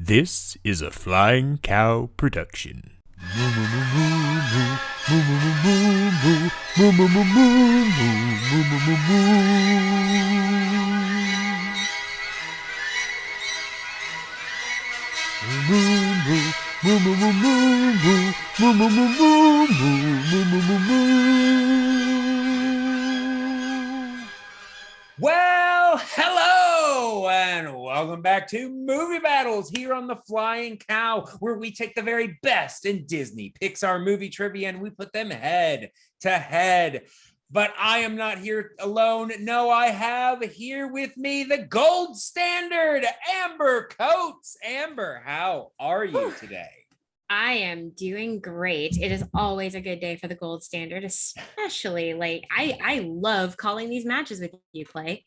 This is a Flying Cow production. Well, hello, and welcome back to Movie Battles here on the Flying Cow, where we take the very best in Disney Pixar movie trivia and we put them head to head. But I am not here alone. No, I have here with me the gold standard, Amber Coates. Amber, how are you today? I am doing great. It is always a good day for the gold standard, especially like I love calling these matches with you, Clay.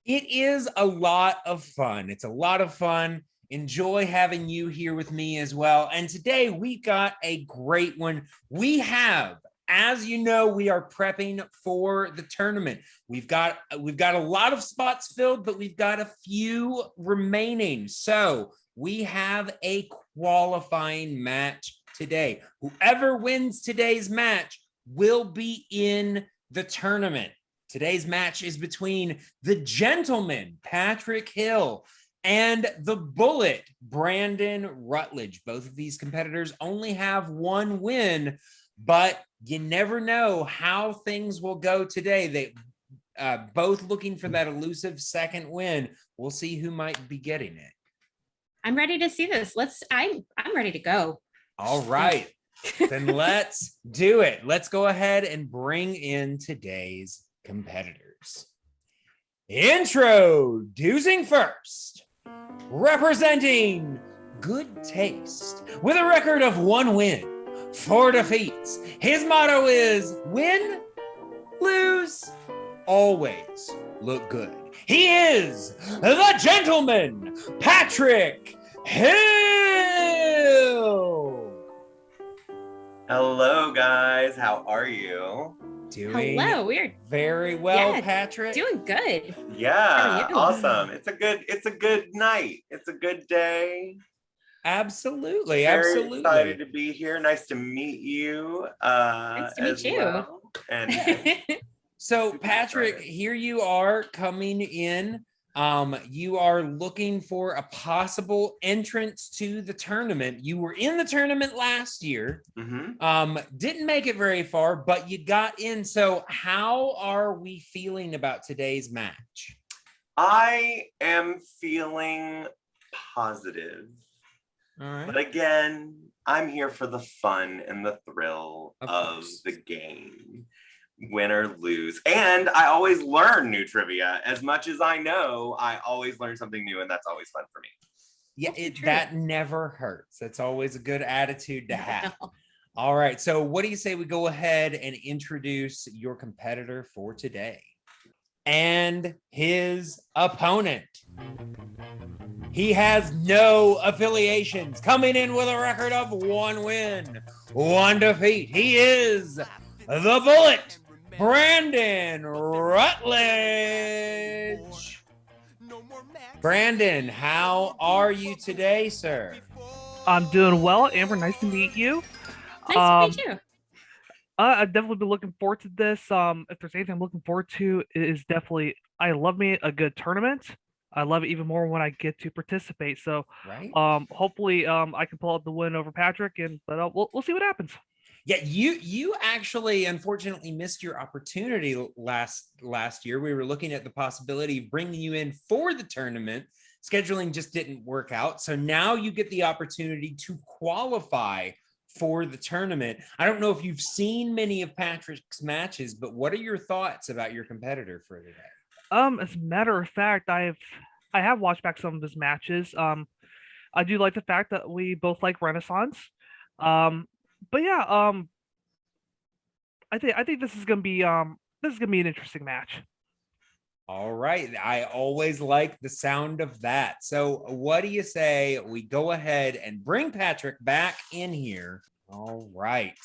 It is a lot of fun. It's a lot of fun. Enjoy having you here with me as well. And today we got a great one. We have, as you know, we are prepping for the tournament. We've got a lot of spots filled, but we've got a few remaining. So we have a qualifying match today. Whoever wins today's match will be in the tournament. Today's match is between the gentleman, Patrick Hill, and the bullet, Brandon Rutledge. Both of these competitors only have one win, but you never know how things will go today. They both looking for that elusive second win. We'll see who might be getting it. I'm ready to see this. I'm ready to go. All right. Then let's do it. Let's go ahead and bring in today's competitors. Introducing first, representing good taste with a record of 1 win, 4 defeats. His motto is win, lose, always look good. He is the gentleman, Patrick Hill. Hello, guys. How are you? Doing Hello, we're very well, Yeah, Patrick. doing good. Yeah, How are you? awesome. It's a good night. It's a good day. Absolutely, Very absolutely. excited to be here. Nice to meet you. Nice to meet as you. well. And So, Super Patrick, excited. here you are coming in. You are looking for a possible entrance to the tournament. You were in the tournament last year. Didn't make it very far, but you got in. So, how are we feeling about today's match? I am feeling positive. All right. But again, I'm here for the fun and the thrill Of of course. the game. Win or lose. And I always learn new trivia. As much as I know, I always learn something new, and that's always fun for me. Yeah, True. that never hurts. That's always a good attitude to have. All right. So, what do you say we go ahead and introduce your competitor for today and his opponent? He has no affiliations, coming in with a record of 1 win, 1 defeat. He is the bullet, Brandon Rutledge. Brandon, how are you today, sir? I'm doing well, Amber. Nice to meet you. Nice to meet you. I've definitely been looking forward to this. If there's anything I'm looking forward to, it is definitely I love me a good tournament. I love it even more when I get to participate. So, Right? hopefully, I can pull out the win over Patrick, but we'll see what happens. Yeah, you actually unfortunately missed your opportunity last year. We were looking at the possibility of bringing you in for the tournament. Scheduling just didn't work out. So now you get the opportunity to qualify for the tournament. I don't know if you've seen many of Patrick's matches, but what are your thoughts about your competitor for today? As a matter of fact, I have watched back some of his matches. I do like the fact that we both like Renaissance. But yeah, I think this is gonna be an interesting match. All right. I always like the sound of that. So, what do you say we go ahead and bring Patrick back in here? All right.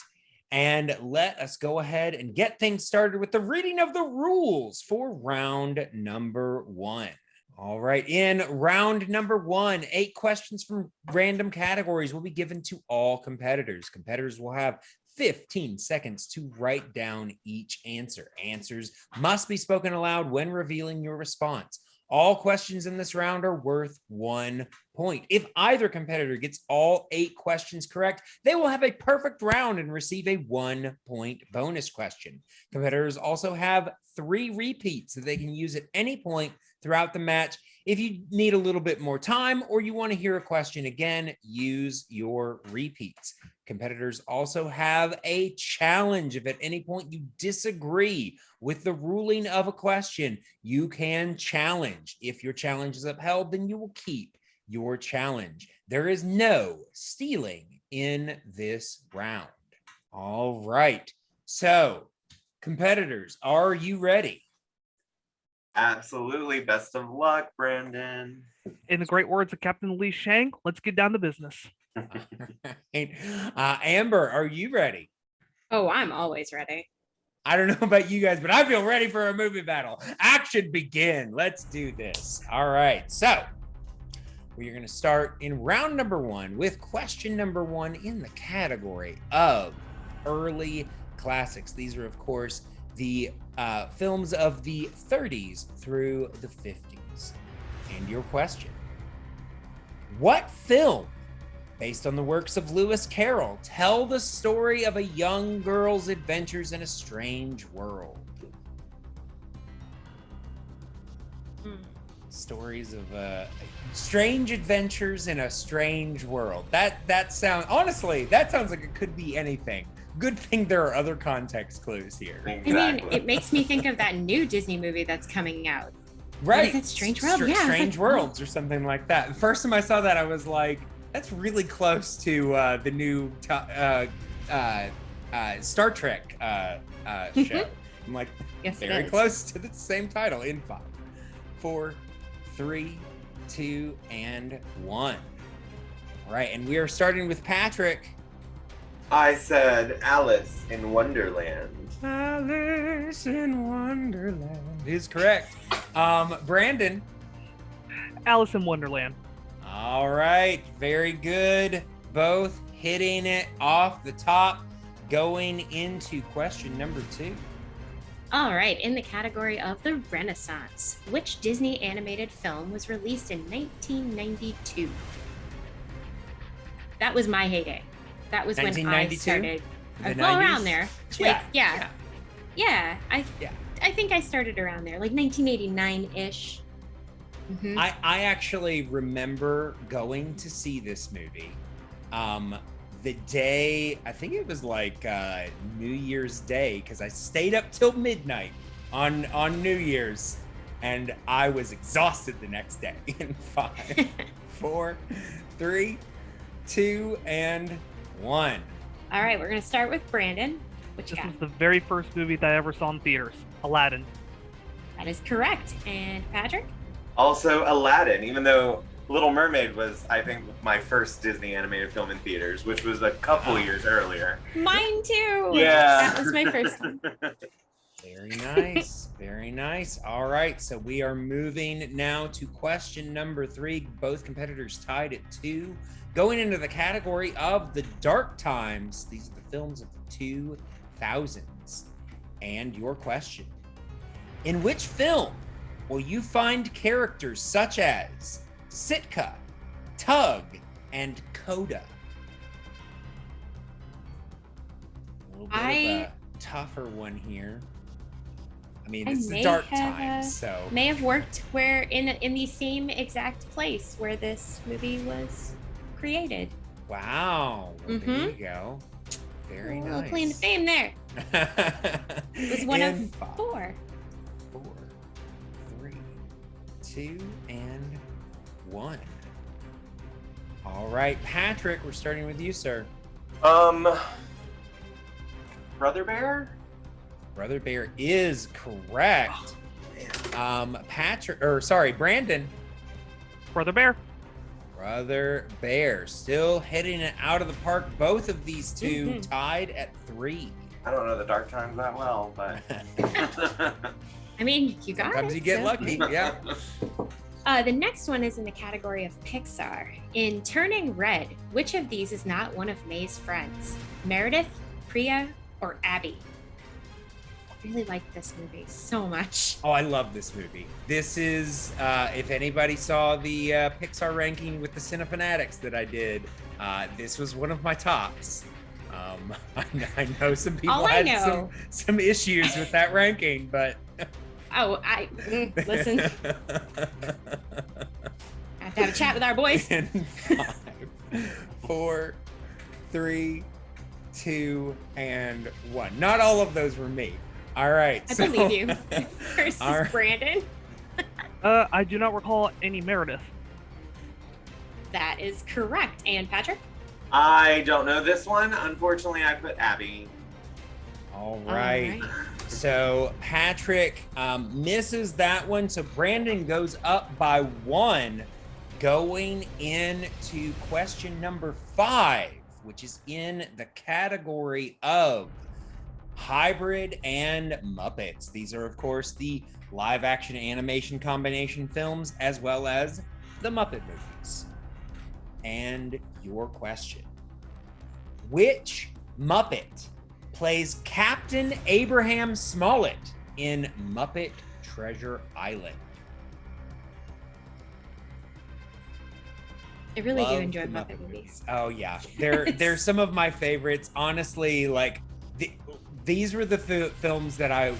And let us go ahead and get things started with the reading of the rules for round number 1. All right. In round number 1, 8 questions from random categories will be given to all competitors. Competitors will have 15 seconds to write down each answer. Answers must be spoken aloud when revealing your response. All questions in this round are worth 1 point. If either competitor gets all 8 questions correct, they will have a perfect round and receive a 1-point bonus question. Competitors also have 3 repeats that they can use at any point throughout the match. If you need a little bit more time or you want to hear a question again, use your repeats. Competitors also have a challenge. If at any point you disagree with the ruling of a question, you can challenge. If your challenge is upheld, then you will keep your challenge. There is no stealing in this round. All right. So, competitors, are you ready? Absolutely. Best of luck, Brandon. In the great words of Captain Lee Shang, let's get down to business. Amber, are you ready? Oh, I'm always ready. I don't know about you guys, but I feel ready for a movie battle. Action begin. Let's do this. All right. So we are going to start in round number 1 with question number 1 in the category of early classics. These are, of course, the films of the 30s through the 50s. And your question: what film, based on the works of Lewis Carroll, tell the story of a young girl's adventures in a strange world? Stories of strange adventures in a strange world. That sounds, honestly, that sounds like it could be anything. Good thing there are other context clues here. Exactly. I mean, it makes me think of that new Disney movie that's coming out. Right. What is it? Strange World? Yeah. Strange Worlds or something like that. The first time I saw that, I was like, that's really close to the new Star Trek show. I'm like, Yes, it very is. close to the same title in 5, 4, 3, 2, and 1. All right, and we are starting with Patrick. I said Alice in Wonderland. Alice in Wonderland is correct. Brandon. Alice in Wonderland. All right, very good. Both hitting it off the top. Going into question number 2. All right, in the category of the Renaissance, which Disney animated film was released in 1992? That was my heyday. That was when I 1992? started. The Well, 90s? around there. Like, yeah. I Yeah. think I started around there, like 1989-ish. Mhm. I actually remember going to see this movie the day, I think it was like New Year's Day, because I stayed up till midnight on New Year's, and I was exhausted the next day. In 5, 4, 3, 2, and 1. All right, we're gonna start with Brandon. What you This got? was the very first movie that I ever saw in theaters. Aladdin. That is correct. And Patrick? Also Aladdin, even though Little Mermaid was, I think, my first Disney animated film in theaters, which was a couple years earlier. Mine too. Yeah. That was my first one. Very nice. Very nice. All right. So we are moving now to question number 3. Both competitors tied at 2. Going into the category of the dark times. These are the films of the 2000s. And your question: in which film will you find characters such as Sitka, Tug, and Coda? A little bit of a tougher one here. I mean, it's the dark times, so May have worked where in the same exact place where this movie was created. wow. Well, there you go. Very A little nice. claim to fame there. It was one In of 5, 4. 4, 3, 2, and 1. All right, Patrick, we're starting with you, sir. Brother Bear? Brother Bear is correct. Brandon. Brother Bear. Brother Bear still hitting it out of the park. Both of these two tied at 3. I don't know the dark times that well, but I mean, you got Sometimes it. you get so- lucky. Yeah. The next one is in the category of Pixar. In Turning Red, which of these is not one of May's friends? Meredith, Priya, or Abby? I really like this movie so much. Oh, I love this movie. This is, if anybody saw the Pixar ranking with the Cinefanatics that I did, this was one of my tops. I know some people had some issues with that ranking, but oh, listen. I have to have a chat with our boys. In 5, 4, 3, 2, and 1. Not all of those were me. All right. I believe you. First is Brandon. I do not recall any Meredith. That is correct. And Patrick? I don't know this one. Unfortunately, I put Abby. All right. So Patrick misses that one. So Brandon goes up by 1, going into question number 5, which is in the category of hybrid and Muppets. These are, of course, the live action animation combination films, as well as the Muppet movies. And your question: which Muppet plays Captain Abraham Smollett in Muppet Treasure Island? I really do Love enjoy the Muppet movies. Oh yeah, they're some of my favorites. Honestly, like these were the films that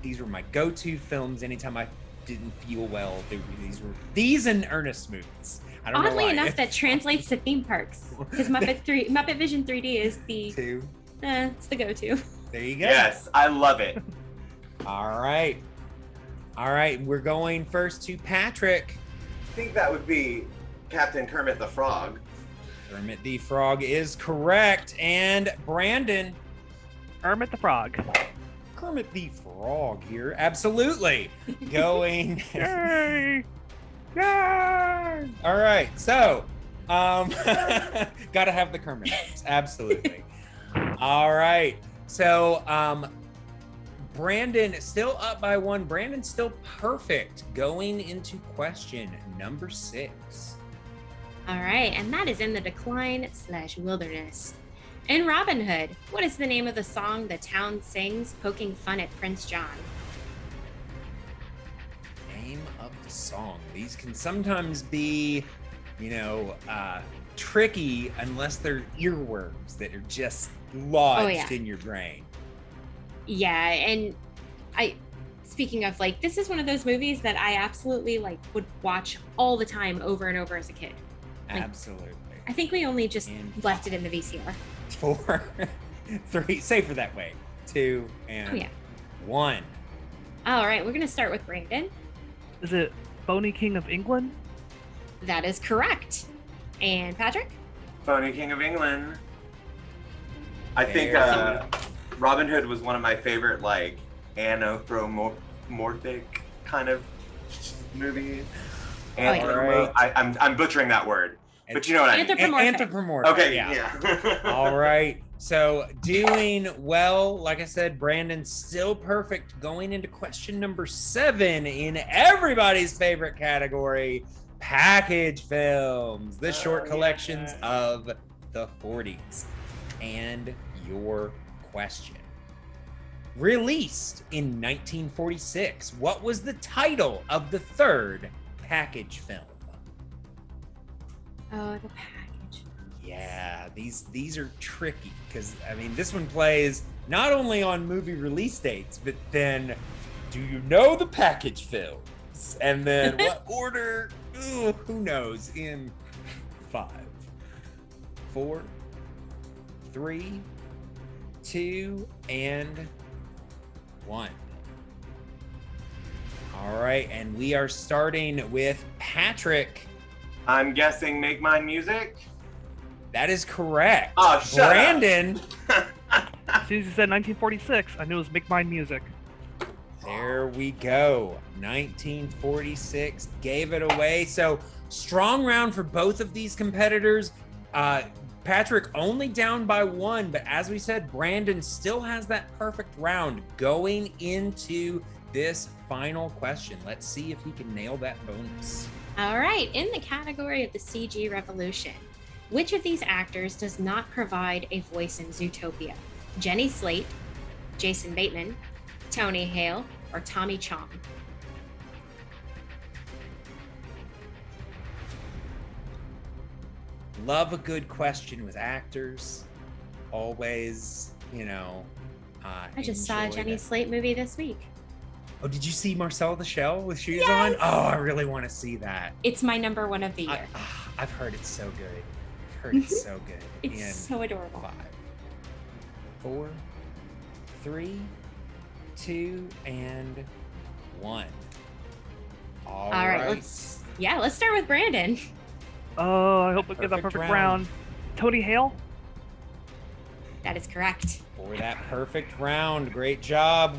these were my go-to films anytime I didn't feel well. These and Ernest movies. I don't know Oddly why. enough, that translates to theme parks because Muppet Vision 3D is the it's the go-to. There you go. Yes, I love it. All right, we're going first to Patrick. I think that would be Captain Kermit the Frog. Kermit the Frog is correct. And Brandon. Kermit the Frog. Kermit the Frog here. Absolutely. Going. Yay! Yay! All right. So, gotta have the Kermit. Absolutely. All right. So, Brandon still up by 1. Brandon's still perfect going into question number 6. All right, and that is in the decline/wilderness. In Robin Hood, what is the name of the song the town sings poking fun at Prince John? Name of the song. These can sometimes be, tricky unless they're earworms that are just lodged in your brain. Yeah, and speaking of, this is one of those movies that I absolutely would watch all the time over and over as a kid. Absolutely. I think we only just left it in the VCR. 4, 3, safer that way. 2, and 1. All right, we're going to start with Brandon. Is it Phony King of England? That is correct. And Patrick? Phony King of England. I think Robin Hood was one of my favorite, anthropomorphic kind of movies. I'm butchering that word, but you know what I mean. Anthropomorphic. Okay, yeah. All right. So doing well, like I said, Brandon's still perfect going into question number 7 in everybody's favorite category, package films, the short collections of the 40s. And your question. Released in 1946, what was the title of the third package film? Oh, the package. Yeah, these are tricky because this one plays not only on movie release dates, but then do you know the package films? And then what order? Ooh, who knows? In 5, 4, 3, 2, and 1. All right, and we are starting with Patrick. I'm guessing Make Mine Music. That is correct. Oh, shut Brandon. As soon as you said 1946, I knew it was Make Mine Music. There we go. 1946 gave it away. So strong round for both of these competitors. Patrick only down by 1, but as we said, Brandon still has that perfect round going into this final question. Let's see if he can nail that bonus. All right, in the category of the CG revolution, which of these actors does not provide a voice in Zootopia? Jenny Slate, Jason Bateman, Tony Hale, or Tommy Chong? Love a good question with actors. Always, I just saw a enjoy Jenny that. Slate movie this week. Oh, did you see Marcel the Shell with shoes Yes! on? Oh, I really want to see that. It's my number one of the year. I've heard it's so good. I've heard it's so good. It's In so adorable. 5, 4, 3, 2, and 1. All right, let's start with Brandon. Oh, I hope I get that Perfect perfect round. round. Tony Hale? That is correct. For that perfect round. Great job.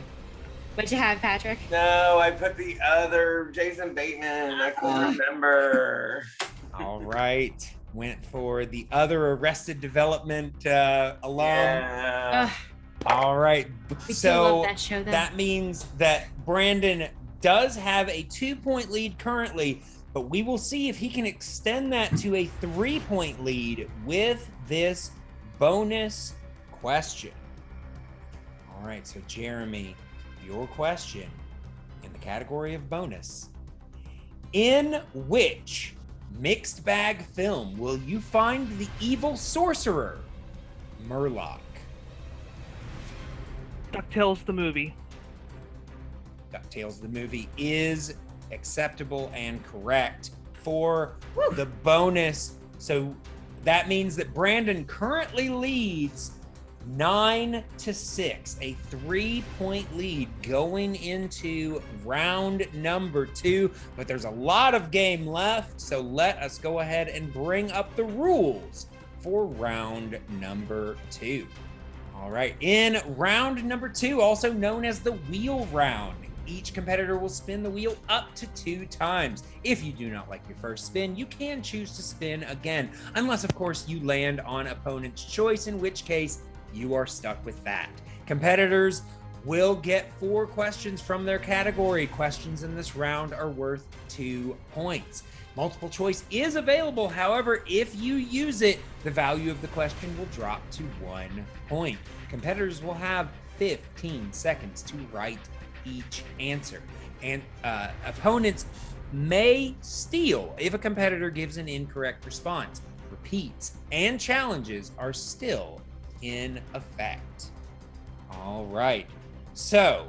What'd you have, Patrick? No, I put the other Jason Bateman. I couldn't remember. All right. Went for the other Arrested Development alum. Yeah. All right. We still So love that show, though. that means that Brandon does have a 2-point lead currently, but we will see if he can extend that to a 3-point lead with this bonus question. All right, so Jeremy, your question in the category of bonus. In which mixed bag film will you find the evil sorcerer, Murloc? DuckTales the movie. DuckTales the movie is acceptable and correct for the bonus. So that means that Brandon currently leads 9-6, a 3-point lead going into round number 2. But there's a lot of game left, so let us go ahead and bring up the rules for round number 2. All right, in round number 2, also known as the wheel round, each competitor will spin the wheel up to 2 times. If you do not like your first spin, you can choose to spin again, unless of course you land on opponent's choice, in which case you are stuck with that. Competitors will get 4 questions from their category. Questions in this round are worth 2 points. Multiple choice is available. However, if you use it, the value of the question will drop to 1 point. Competitors will have 15 seconds to write each answer. And opponents may steal if a competitor gives an incorrect response. Repeats and challenges are still in effect. All right. So,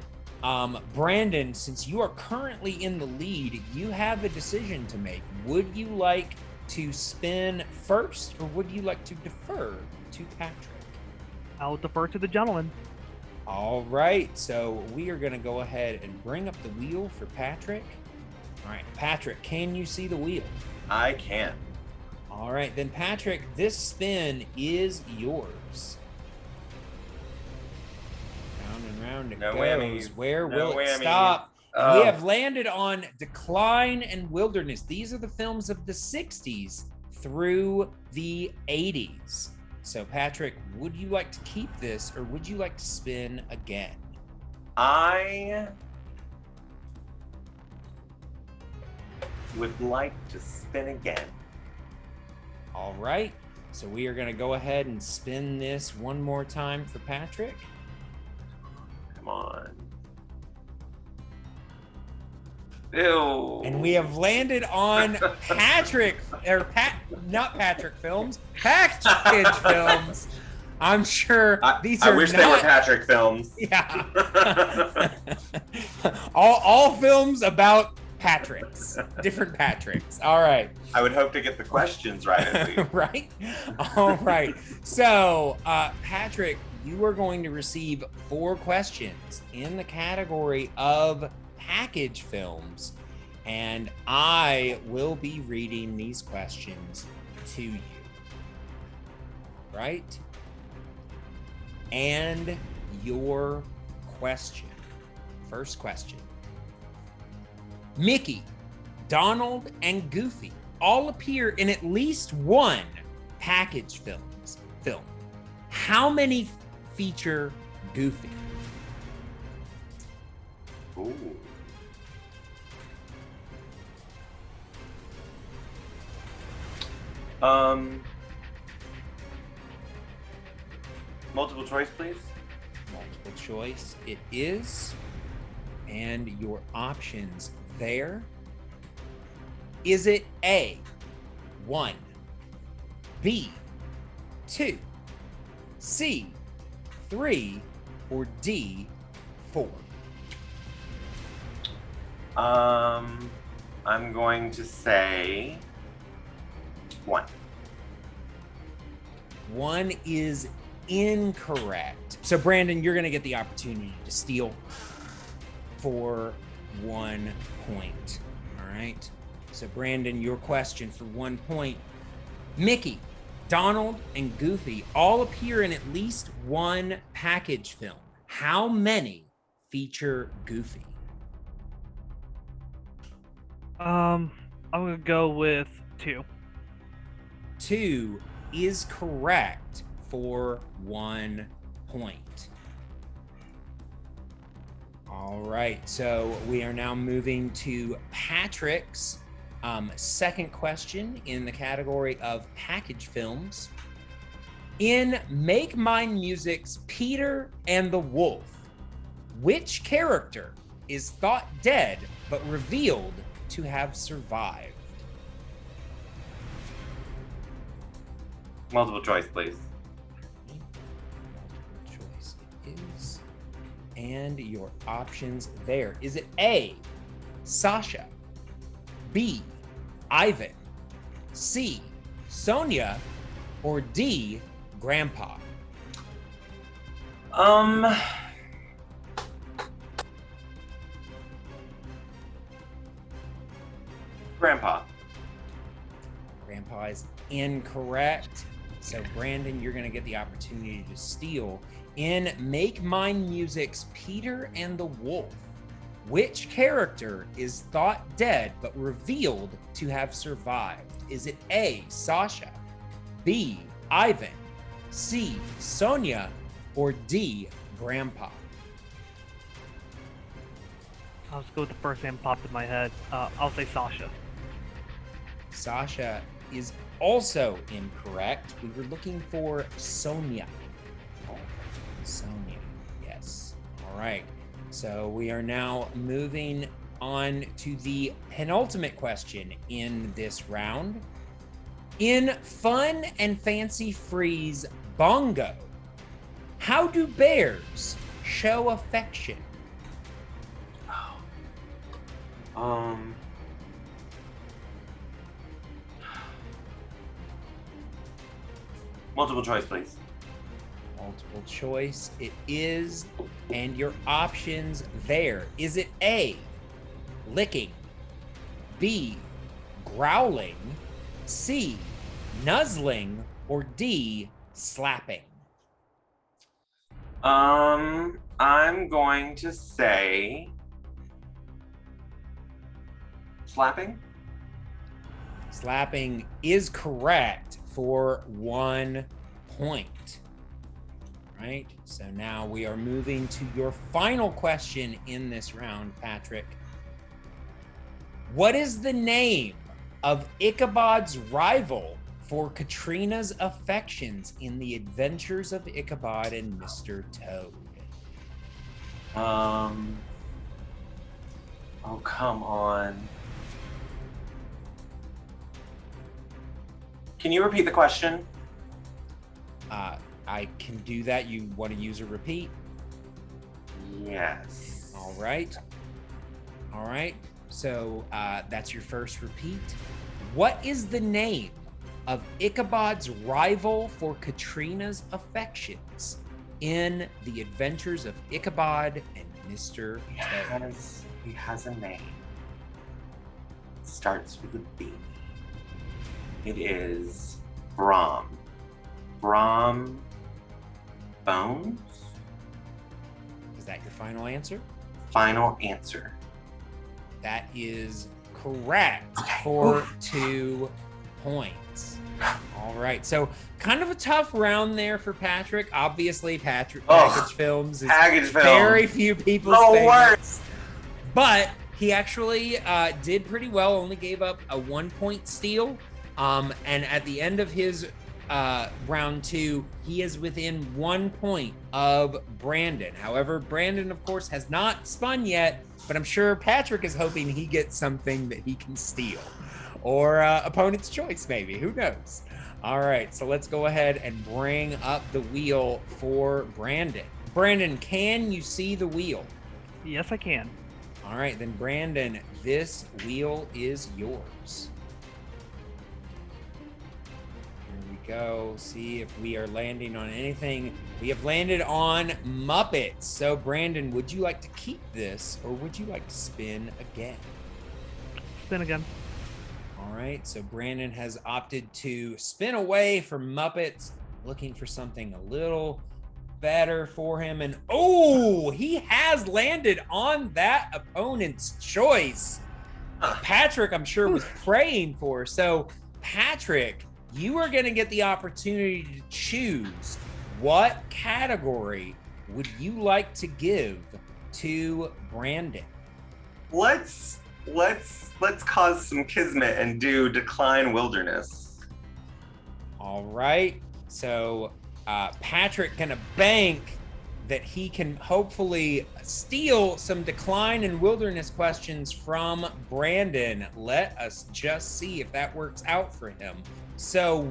Brandon, since you are currently in the lead, you have a decision to make. Would you like to spin first, or would you like to defer to Patrick? I'll defer to the gentleman. All right, so we are going to go ahead and bring up the wheel for Patrick. All right, Patrick, can you see the wheel? I can. All right, then Patrick, this spin is yours. Round and round it No goes. whammies. Where No will it whammies. stop? Oh. We have landed on Decline and Wilderness. These are the films of the 60s through the 80s. So, Patrick, would you like to keep this, or would you like to spin again? I would like to spin again. All right. So we are going to go ahead and spin this one more time for Patrick. Come on. Ew. And we have landed on Patrick, or not Patrick Films, Package Films. I'm sure these are I wish not, they were Patrick films. Yeah. all films about Patricks, different Patricks. All right. I would hope to get the questions right at least. Right? All right. So, Patrick, you are going to receive 4 questions in the category of package films, and I will be reading these questions to you. Right? And your question. First question. Mickey, Donald, and Goofy all appear in at least one package film. How many feature Goofy? Ooh. Multiple choice, please. Multiple choice it is. And your options there. Is it A, 1, B, 2, C, 3, or D, 4? I'm going to say 1. 1 is incorrect. So Brandon, you're going to get the opportunity to steal for 1 point. All right. So Brandon, your question for 1 point. Mickey, Donald, and Goofy all appear in at least one package film. How many feature Goofy? I'm gonna go with 2. 2 is correct for 1 point. All right, so we are now moving to Patrick's second question in the category of package films. In Make Mine Music's Peter and the Wolf, which character is thought dead but revealed to have survived? Multiple choice, please. Multiple choice it is. And your options there. Is it A, Sasha, B, Ivan, C, Sonia, or D, Grandpa? Grandpa. Grandpa is incorrect. So Brandon, you're going to get the opportunity to steal. In Make Mine Music's Peter and the Wolf, which character is thought dead but revealed to have survived? Is it A, Sasha, B, Ivan, C, Sonia, or D, Grandpa? I'll just go with the first name popped in my head. I'll say Sasha. Sasha is also incorrect. We were looking for Sonia. Sonia, yes. All right. So we are now moving on to the penultimate question in this round. In Fun and Fancy Freeze Bongo, how do bears show affection? Multiple choice, please. Multiple choice it is, and your options there. Is it A, licking, B, growling, C, nuzzling, or D, slapping? I'm going to say slapping. Slapping is correct for 1 point. Right? So now we are moving to your final question in this round, Patrick. What is the name of Ichabod's rival for Katrina's affections in The Adventures of Ichabod and Mr. Toad? Oh, come on. Can you repeat the question? I can do that. You want to use a repeat? Yes. All right. All right. So that's your first repeat. What is the name of Ichabod's rival for Katrina's affections in The Adventures of Ichabod and Mr. Toad? He has a name. It starts with a B. It is Brom. Brom Bones? Is that your final answer? Final answer. That is correct for 2 points. All right. So kind of a tough round there for Patrick. Obviously, package films is Package film. very few people's The favorites. But he actually did pretty well, only gave up a 1-point steal. And at the end of his round 2, he is within 1 point of Brandon. However, Brandon, of course, has not spun yet, but I'm sure Patrick is hoping he gets something that he can steal. Or opponent's choice, maybe. Who knows? All right, so let's go ahead and bring up the wheel for Brandon. Brandon, can you see the wheel? Yes, I can. All right, then Brandon, this wheel is yours. Here we go. See if we are landing on anything. We have landed on Muppets. So Brandon, would you like to keep this or would you like to spin again? Spin again. All right, so Brandon has opted to spin away from Muppets, looking for something a little better for him. And oh, he has landed on that opponent's choice. Patrick, I'm sure, was praying for. So Patrick, you are going to get the opportunity to choose what category would you like to give to Brandon. Let's cause some kismet and do Decline Wilderness. All right, so Patrick gonna bank that he can hopefully steal some Decline and Wilderness questions from Brandon. Let us just see if that works out for him. So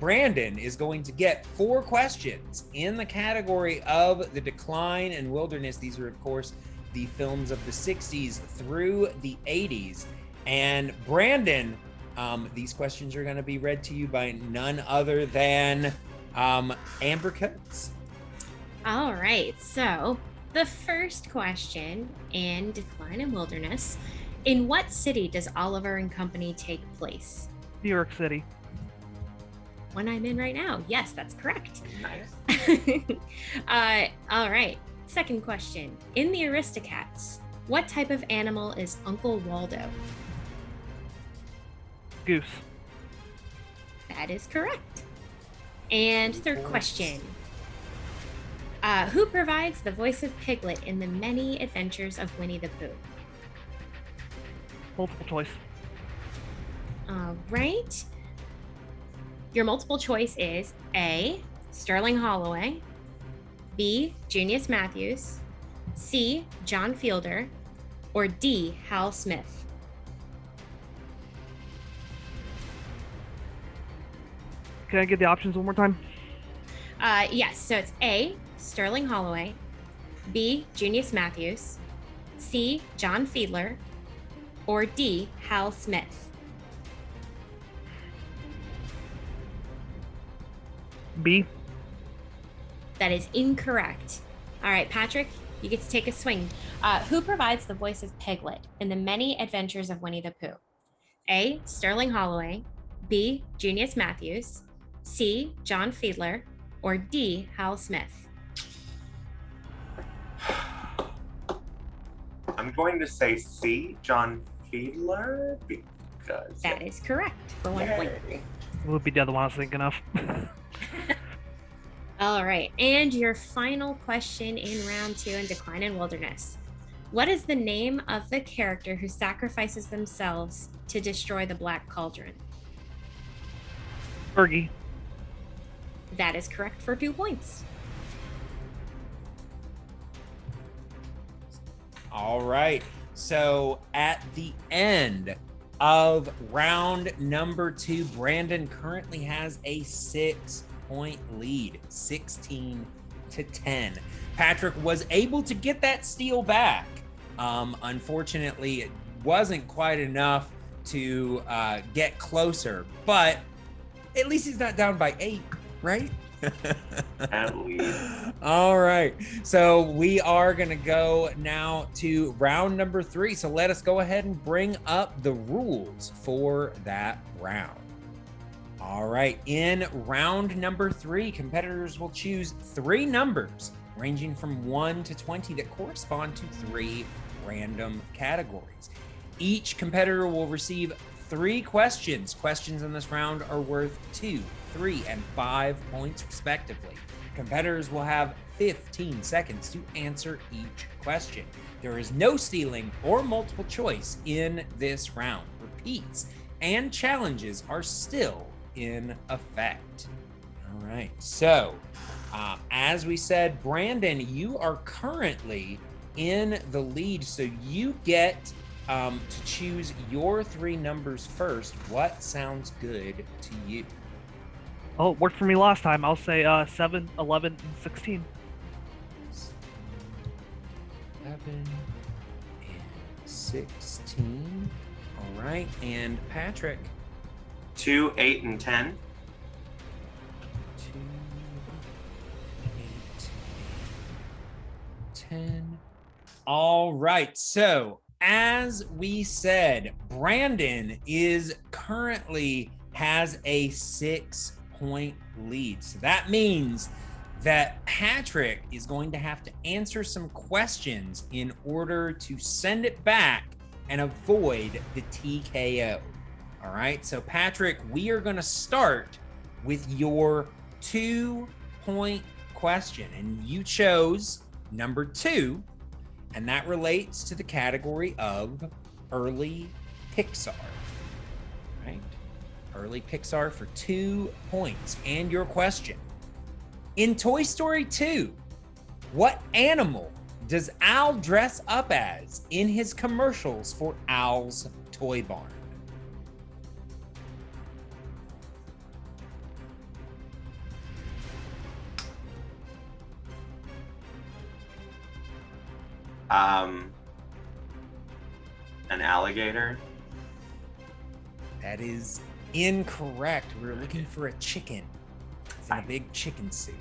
Brandon is going to get 4 questions in the category of the Decline and Wilderness. These are, of course, the films of the 60s through the 80s. And Brandon, these questions are going to be read to you by none other than Amber Coates. All right, so the first question in Decline and Wilderness: in what city does Oliver and Company take place? New York City. One I'm in right now. Yes, that's correct. Nice. All right. Second question. In the Aristocats, what type of animal is Uncle Waldo? Goose. That is correct. And third question. Who provides the voice of Piglet in the Many Adventures of Winnie the Pooh? Multiple choice. All right. Your multiple choice is A, Sterling Holloway, B, Junius Matthews, C, John Fielder, or D, Hal Smith. Can I get the options one more time? Yes, so it's A, Sterling Holloway, B, Junius Matthews, C, John Fiedler, or D, Hal Smith. B. That is incorrect. All right, Patrick, you get to take a swing. Who provides the voice of Piglet in the Many Adventures of Winnie the Pooh? A, Sterling Holloway, B, Junius Matthews, C, John Fiedler, or D, Hal Smith. I'm going to say C, John Fiedler, because That is correct for 1 point. Would be the other one I was thinking of. All right, and your final question in round 2 in Decline and Wilderness. What is the name of the character who sacrifices themselves to destroy the Black Cauldron? Fergie. That is correct for 2 points. All right, so at the end of round number 2, Brandon currently has a 6-point lead, 16-10. Patrick was able to get that steal back. Unfortunately, it wasn't quite enough to get closer, but at least he's not down by 8, right? at least. All right, so we are gonna go now to round number 3. So let us go ahead and bring up the rules for that round. All right, in round number 3, competitors will choose 3 numbers ranging from 1 to 20 that correspond to 3 random categories. Each competitor will receive 3 questions. Questions in this round are worth 2, 3, and 5 points respectively. Competitors will have 15 seconds to answer each question. There is no stealing or multiple choice in this round. Repeats and challenges are still in effect. All right. So, as we said, Brandon, you are currently in the lead. So you get to choose your 3 numbers first. What sounds good to you? Oh, it worked for me last time. I'll say 7, 11, and 16. 11 and 16. All right. And Patrick? 2, 8, and 10. 2, 8, 10. All right. So, as we said, Brandon is currently has a 6-point lead. So that means that Patrick is going to have to answer some questions in order to send it back and avoid the TKO. All right. So, Patrick, we are going to start with your 2-point question, and you chose number 2. And that relates to the category of early Pixar, right? Early Pixar for 2 points. And your question: in Toy Story 2, what animal does Al dress up as in his commercials for Al's Toy Barn? An alligator. That is incorrect. We were looking for a chicken. It's in a big chicken suit.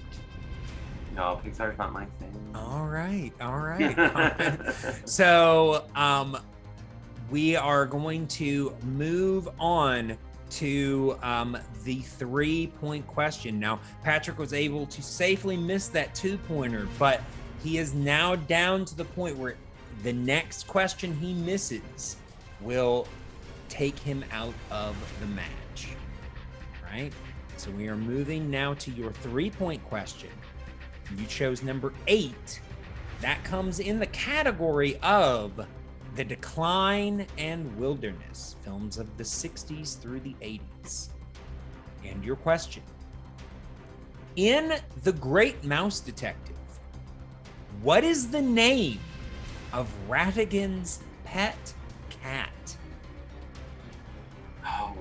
No, Pixar's not my thing. All right. All right. So, we are going to move on to the 3-point question. Now, Patrick was able to safely miss that 2-pointer, but he is now down to the point where the next question he misses will take him out of the match. Right? So we are moving now to your 3-point question. You chose number 8. That comes in the category of the decline and wilderness, films of the 60s through the 80s. And your question: in The Great Mouse Detective, what is the name of Ratigan's pet cat? Oh.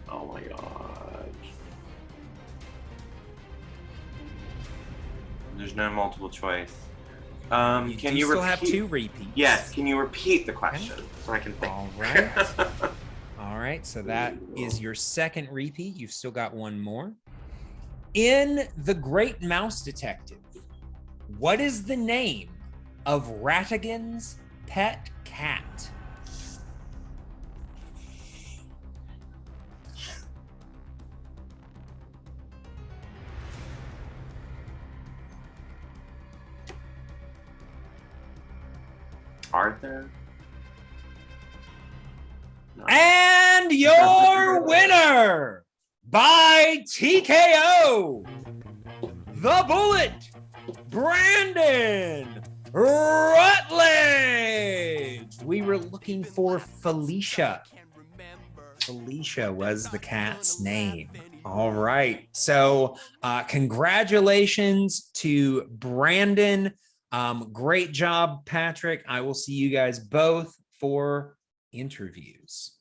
Oh my god. There's no multiple choice. Can you still repeat? have 2 repeats? Yes. Can you repeat the question so I can think? All right. All right. So that is your second repeat. You've still got 1 more. In The Great Mouse Detective, what is the name of Ratigan's pet cat? Arthur? No. And your winner by TKO, the Bullet, Brandon Rutledge. We were looking for Felicia. Felicia was the cat's name. All right. So congratulations to Brandon. Great job, Patrick. I will see you guys both for interviews.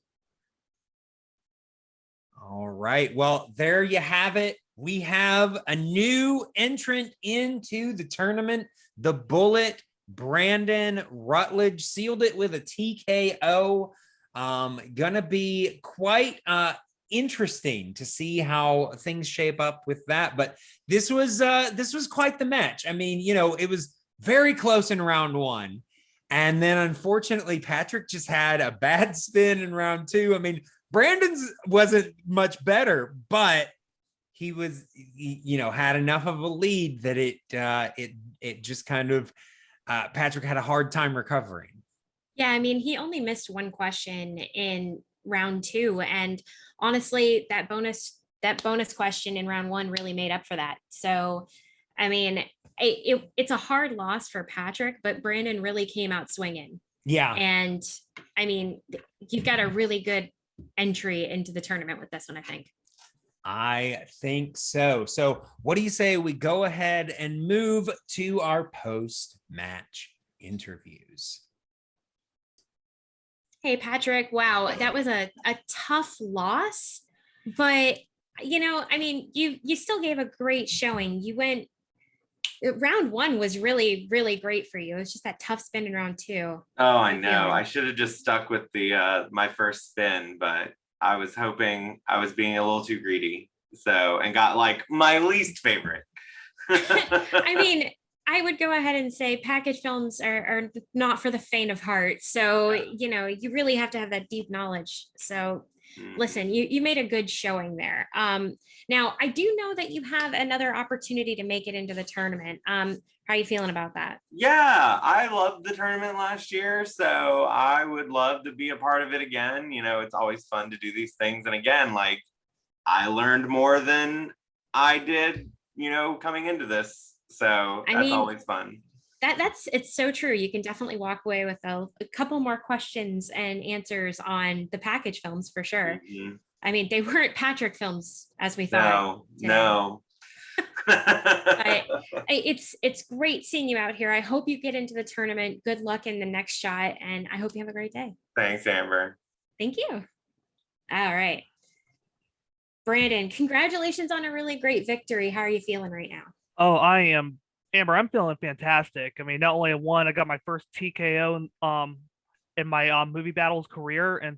All right. Well, there you have it. We have a new entrant into the tournament. The Bullet, Brandon Rutledge, sealed it with a TKO. Gonna be quite interesting to see how things shape up with that. But this was quite the match. I mean, you know, it was very close in round 1. And then unfortunately, Patrick just had a bad spin in round 2. I mean, Brandon's wasn't much better, but he was, you know, had enough of a lead that it just kind of, Patrick had a hard time recovering. Yeah, I mean, he only missed 1 question in round 2. And honestly, that bonus question in round 1 really made up for that. So, I mean, it's a hard loss for Patrick, but Brandon really came out swinging. Yeah. And I mean, you've got a really good entry into the tournament with this one, I think. I think so. So, what do you say we go ahead and move to our post-match interviews? Hey, Patrick. Wow, that was a tough loss, but I mean, you still gave a great showing. You went round 1 was really, really great for you. It was just that tough spin in round 2. Oh, I know. I should have just stuck with the my first spin, but I was hoping I was being a little too greedy. So, and got like my least favorite. I mean, I would go ahead and say package films are not for the faint of heart. So, you really have to have that deep knowledge. So listen, you made a good showing there. Now I do know that you have another opportunity to make it into the tournament. How are you feeling about that? Yeah, I loved the tournament last year, so I would love to be a part of it again. It's always fun to do these things. And again, like I learned more than I did, coming into this. So that's always fun. It's so true. You can definitely walk away with a couple more questions and answers on the package films for sure. Mm-hmm. I mean, they weren't Patrick films as we thought. No. It's great seeing you out here. I hope you get into the tournament. Good luck in the next shot, and I hope you have a great day. Thanks, Amber. Thank you. All right. Brandon, congratulations on a really great victory. How are you feeling right now? Oh, Amber, I'm feeling fantastic. I mean, not only I got my first TKO in my movie battles career, and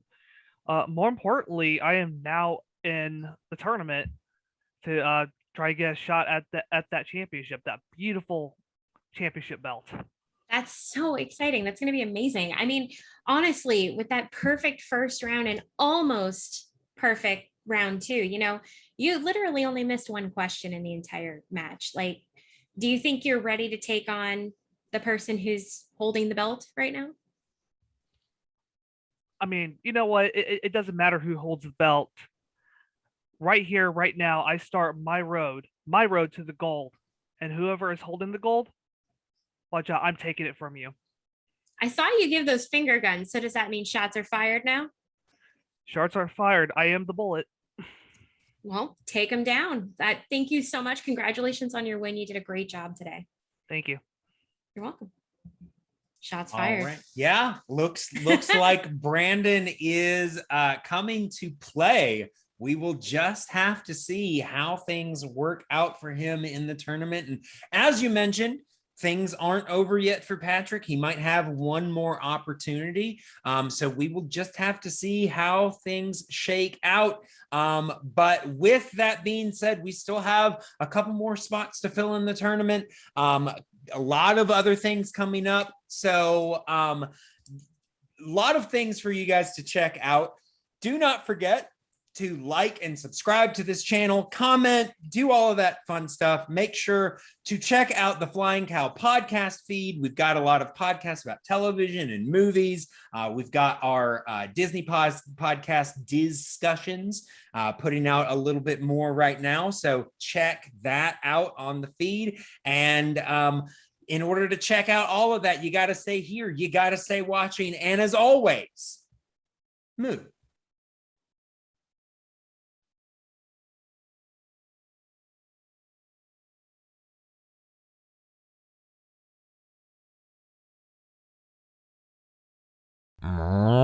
more importantly, I am now in the tournament to try to get a shot at that championship, that beautiful championship belt. That's so exciting. That's going to be amazing. I mean, honestly, with that perfect first round and almost perfect round 2, you literally only missed one question in the entire match. Like, do you think you're ready to take on the person who's holding the belt right now? I mean, you know what? It doesn't matter who holds the belt. Right here, right now, I start my road to the gold. And whoever is holding the gold, watch out, I'm taking it from you. I saw you give those finger guns. So does that mean shots are fired now? Shots are fired. I am the bullet. Well, take them down. Thank you so much. Congratulations on your win. You did a great job today. Thank you. You're welcome. Shots fired. All right. Yeah, looks like Brandon is coming to play. We will just have to see how things work out for him in the tournament. And as you mentioned, things aren't over yet for Patrick. He might have one more opportunity. So we will just have to see how things shake out. But with that being said, we still have a couple more spots to fill in the tournament. A lot of other things coming up. So a lot of things for you guys to check out. Do not forget to like and subscribe to this channel, comment, do all of that fun stuff. Make sure to check out the Flying Cow podcast feed. We've got a lot of podcasts about television and movies. We've got our Disney podcast discussions, putting out a little bit more right now. So check that out on the feed. And in order to check out all of that, you got to stay here. You got to stay watching. And as always, move. Moo.